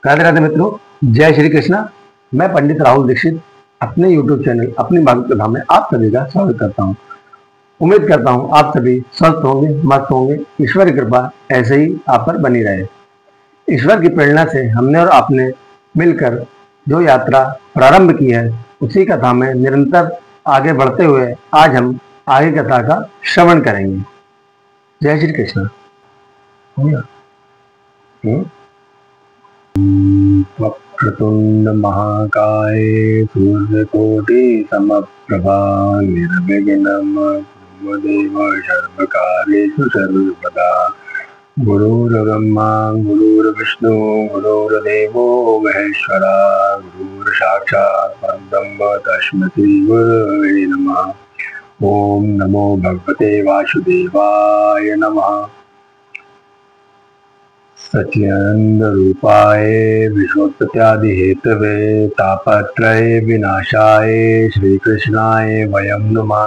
राधे राधे मित्रों, जय श्री कृष्णा। मैं पंडित राहुल दीक्षित अपने YouTube चैनल अपनी भागवत कथा में आप सभी का स्वागत करता हूं। उम्मीद करता हूं आप सभी स्वस्थ होंगे, मस्त होंगे। ईश्वर की कृपा ऐसे ही आप पर बनी रहे। ईश्वर की प्रेरणा से हमने और आपने मिलकर जो यात्रा प्रारंभ की है, उसी कथा में निरंतर आगे बढ़ते हुए आज हम आगे कथा का श्रवण करेंगे। जय श्री कृष्ण। वक्रतुंड महाकाय सूर्यकोटि समप्रभा निर्विघ्नं कुर्वदेव सर्वकार्येषु सर्वदा। गुरुर्ब्रह्मा गुरुर्विष्णु गुरुर्देवो महेश्वरा गुरुर्साक्षात् परब्रह्म तस्मै श्री गुरवे नमः। ओम नमो भगवते वासुदेवाय नमः। सच्चिदानंद रूपाय विश्वोत्पत्त्यादि हेतवे तापत्रय विनाशाय श्री कृष्णाय वयं नमः।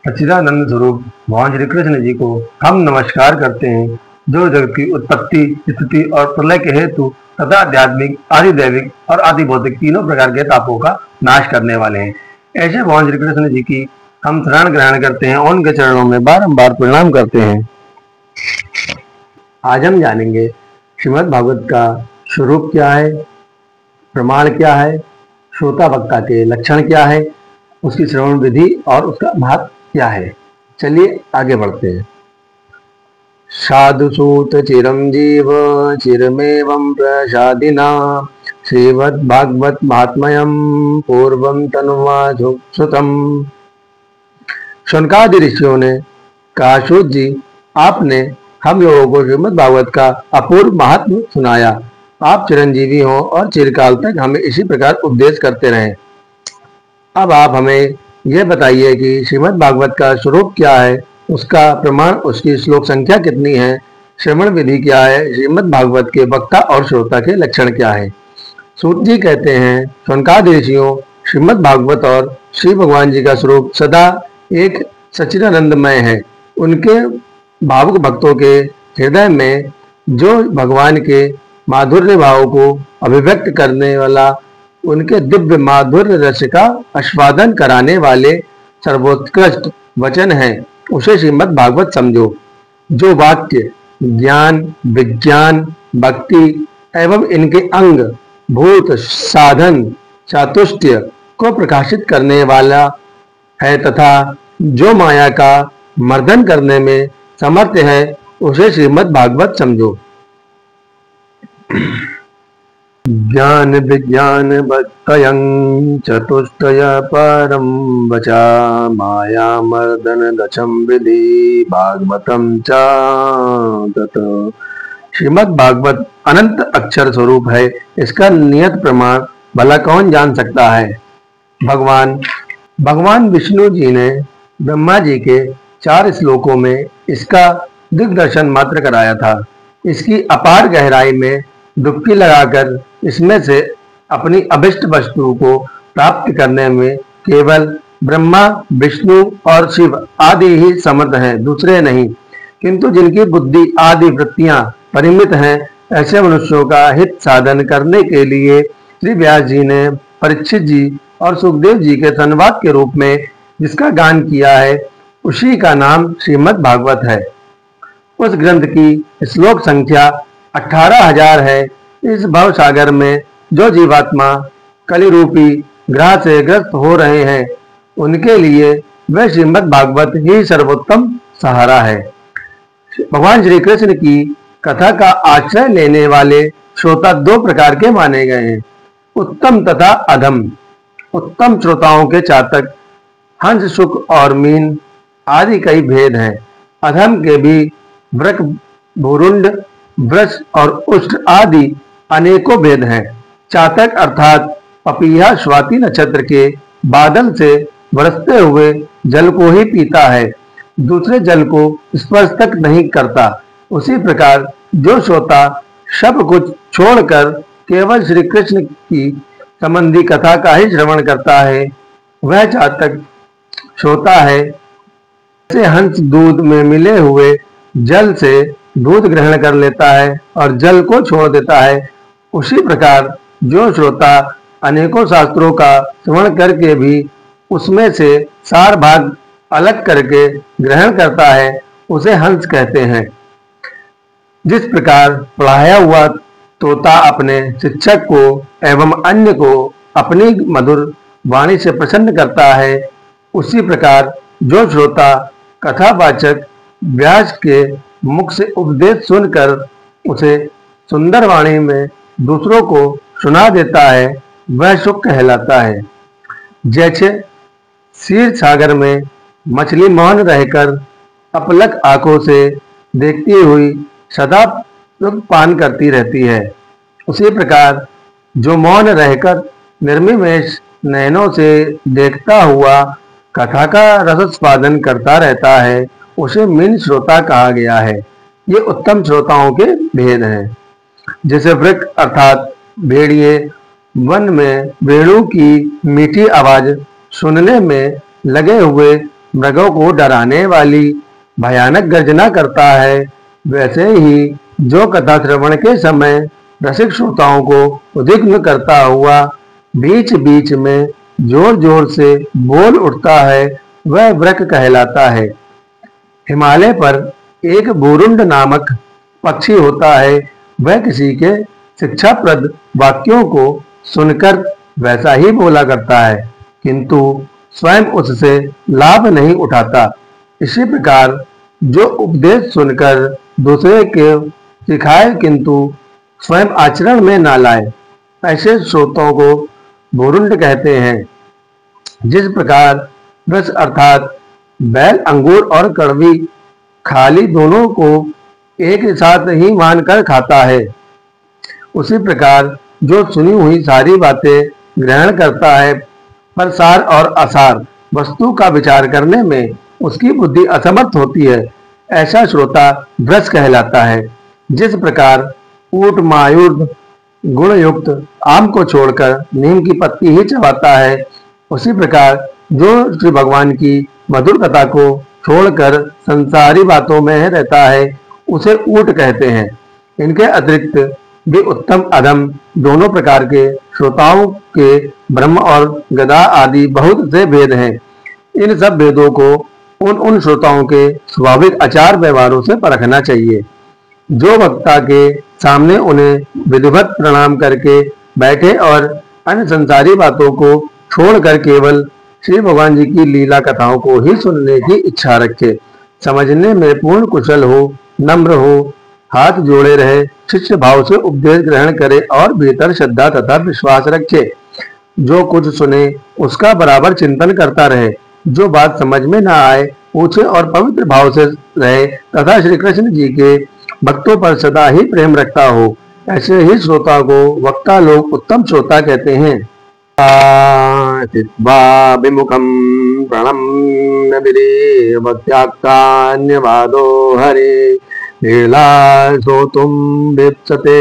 सच्चिदानंद स्वरूप भगवान श्री कृष्ण जी को हम नमस्कार करते हैं, जो जगत की उत्पत्ति, स्थिति और प्रलय के हेतु तथा आध्यात्मिक, आदि दैविक और आदि भौतिक तीनों प्रकार के तापों का नाश करने वाले हैं। ऐसे भगवान श्री कृष्ण जी की हम शरण ग्रहण करते हैं और उनके चरणों में बारंबार प्रणाम करते हैं। आज हम जानेंगे श्रीमद् भागवत का स्वरूप क्या है, प्रमाण क्या है, श्रोता वक्ता के लक्षण क्या है, उसकी श्रवण विधि और उसका महत्व क्या है। चलिए आगे बढ़ते हैं। साधुसूत चिरंजीव चिरमेवं प्रसादिना श्रीमद् भागवत महात्म्यं पूर्वं तनुवासुतम्। शौनकादि ऋषियों ने कहा, सूत जी, आपने हम लोगों को श्रीमद् भागवत का अपूर्व महात्म्य सुनाया। आप चिरंजीवी हो और चिरकाल तक हमें इसी प्रकार उपदेश करते रहें। अब आप हमें यह बताइए कि श्रीमद् भागवत का स्वरूप क्या है, उसका प्रमाण, उसकी श्लोक संख्या कितनी है, श्रवण विधि क्या है, श्रीमद् भागवत के वक्ता और श्रोता के लक्षण क्या है। सूत जी कहते हैं, शौनकादि ऋषियों, श्रीमद् भागवत और श्री भगवान जी का स्वरूप सदा एक सच्चिदानंदमय है। उनके भावुक भक्तों के हृदय में जो भगवान के माधुर्य भाव को अभिव्यक्त करने वाला, उनके दिव्य माधुर्य रस का आस्वादन कराने वाले सर्वोत्कृष्ट वचन है, उसे श्रीमद् भागवत समझो। जो वाक्य ज्ञान, विज्ञान, भक्ति एवं इनके अंग, भूत, साधन, चातुष्टय को प्रकाशित करने वाला है तथा जो माया का मर्दन करने में समर्थ है, उसे श्रीमद् भागवत समझो। ज्ञान विज्ञान भक्तयं चतुष्टय परम वचा माया मर्दन दशम विधि भागवतम च तत्। श्रीमद् भागवत अनंत अक्षर स्वरूप है, इसका नियत प्रमाण भला कौन जान सकता है। भगवान विष्णु जी ने ब्रह्मा जी के 4 श्लोकों में इसका दिग्दर्शन मात्र कराया था। इसकी अपार गहराई में डुबकी लगाकर इसमें से अपनी अभिष्ट वस्तु को प्राप्त करने में केवल ब्रह्मा, विष्णु और शिव आदि ही समर्थ हैं, दूसरे नहीं। किंतु जिनकी बुद्धि आदि वृत्तियां परिमित हैं, ऐसे मनुष्यों का हित साधन करने के लिए श्री व्यास जी ने परीक्षित जी और सुखदेव जी के संवाद के रूप में जिसका गान किया है, उसी का नाम श्रीमद् भागवत है। उस ग्रंथ की श्लोक संख्या 18,000 है। इस भव सागर में जो जीवात्मा कलि रूपी ग्रह से ग्रस्त हो रहे हैं, उनके लिए वह श्रीमद् भागवत ही सर्वोत्तम सहारा है। भगवान श्री कृष्ण की कथा का आश्रय लेने वाले श्रोता 2 प्रकार के माने गए हैं, उत्तम तथा अधम। उत्तम श्रोताओं के चातक हंस, शुक और मीन आदि कई भेद हैं। अधम के भी वृक, भूरुंड, वृष और उष्ट आदि अनेकों भेद हैं। चातक अर्थात पपीहा स्वाति नक्षत्र के बादल से बरसते हुए जल को ही पीता है, दूसरे जल को स्पर्श तक नहीं करता। उसी प्रकार जो श्रोता सब कुछ छोड़कर केवल श्री कृष्ण की संबंधी कथा का ही श्रवण करता है, वह चातक श्रोता है। जैसे हंस दूध में मिले हुए जल से दूध ग्रहण कर लेता है और जल को छोड़ देता है, उसी प्रकार जो श्रोता अनेकों शास्त्रों का श्रवण करके भी उसमें से सार भाग अलग करके ग्रहण करता है उसे हंस कहते हैं। जिस प्रकार पढ़ाया हुआ तोता अपने शिक्षक को एवं अन्य को अपनी मधुर वाणी से प्रसन्न करता है, उसी प्रकार जो श्रोता कथावाचक व्यास के मुख से उपदेश सुनकर उसे सुंदर वाणी में दूसरों को सुना देता है, वह सुख कहलाता है। जैसे क्षीर सागर में मछली मौन रहकर अपलक आंखों से देखती हुई सदा पान करती रहती है, उसी प्रकार जो मौन रहकर निर्निमेष नयनों से देखता हुआ कथा का रसस्वादन करता रहता है, उसे मीन श्रोता कहा गया है। ये उत्तम श्रोताओं के भेद हैं। जैसे वृक्ष अर्थात भेड़िए वन में वेणु की मीठी आवाज सुनने में लगे हुए मृगों को डराने वाली भयानक गर्जना करता है, वैसे ही जो कथा श्रवण के समय रसिक श्रोताओं को उद्विग्न करता हुआ बीच बीच में जोर जोर से बोल उठता है, वह वृक्ष कहलाता है। हिमालय पर एक बोरुंड नामक पक्षी होता है, वह किसी के शिक्षाप्रद वाक्यों को सुनकर वैसा ही बोला करता है, किंतु स्वयं उससे लाभ नहीं उठाता। इसी प्रकार जो उपदेश सुनकर दूसरे के सिखाए किंतु स्वयं आचरण में ना लाए, ऐसे श्रोताओं को बोरुंड कहते हैं। जिस प्रकार रस अर्थात बैल अंगूर और कड़वी खाली दोनों को एक साथ ही मानकर खाता है, उसी प्रकार जो सुनी हुई सारी बातें ग्रहण करता है पर सार और असार वस्तु का विचार करने में उसकी बुद्धि असमर्थ होती है, ऐसा श्रोता भ्रष्ट कहलाता है। जिस प्रकार ऊंट मायूर गुण युक्त आम को छोड़कर नीम की पत्ती ही चबाता है, उसी प्रकार जो श्री भगवान की मधुर कथा को छोड़कर संसारी बातों में रहता है, उसे ऊंट कहते हैं। इनके अतिरिक्त भी उत्तम अधम दोनों प्रकार के श्रोताओं के ब्रह्म और गदा आदि बहुत से भेद हैं। इन सब भेदों को उन श्रोताओं के स्वाभाविक आचार व्यवहारों से परखना चाहिए। जो वक्ता के सामने उन्हें विधिवत प्रणाम करके बैठे और अन्य संसारी बातों को छोड़कर केवल श्री भगवान जी की लीला कथाओं को ही सुनने की इच्छा रखे, समझने में पूर्ण कुशल हो, नम्र हो, हाथ जोड़े रहे, शिष्य भाव से उपदेश ग्रहण करे और भीतर श्रद्धा तथा विश्वास रखे। जो कुछ सुने उसका बराबर चिंतन करता रहे, जो बात समझ में ना आए पूछे और पवित्र भाव से रहे तथा श्री कृष्ण जी के भक्तों पर सदा ही प्रेम रखता हो, ऐसे ही श्रोता को वक्ता लोग उत्तम श्रोता कहते हैं। विमुखम प्रणम्य विदेवत्याक्तान्यवादो हरे लीला श्रोतुम विप्सते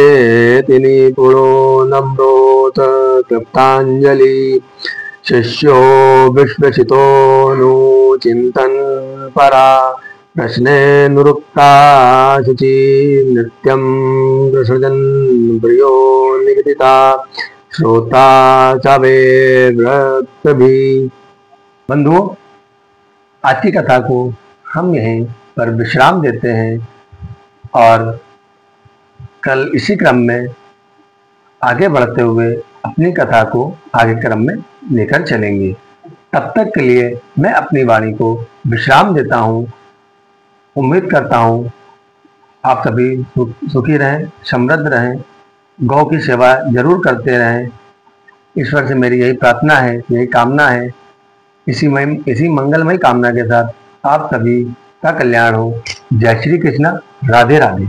तिनि पुरो नम्रोत कृप्तांजलि शिष्यो विश्वसितो नु चिंतन परा प्रश्ने नुरुक्ता शुचि नृत्यं प्रसृजन प्रियो निगदिता श्रोता चावे व्रत भी। बंधुओं, आज की कथा को हम यहीं पर विश्राम देते हैं और कल इसी क्रम में आगे बढ़ते हुए अपनी कथा को आगे क्रम में लेकर चलेंगे। तब तक के लिए मैं अपनी वाणी को विश्राम देता हूँ। उम्मीद करता हूँ आप सभी सुखी रहें, समृद्ध रहें, गौ की सेवा जरूर करते रहें। ईश्वर से मेरी यही प्रार्थना है, यही कामना है। इसी मंगलमय कामना के साथ आप सभी का कल्याण हो। जय श्री कृष्ण, राधे राधे।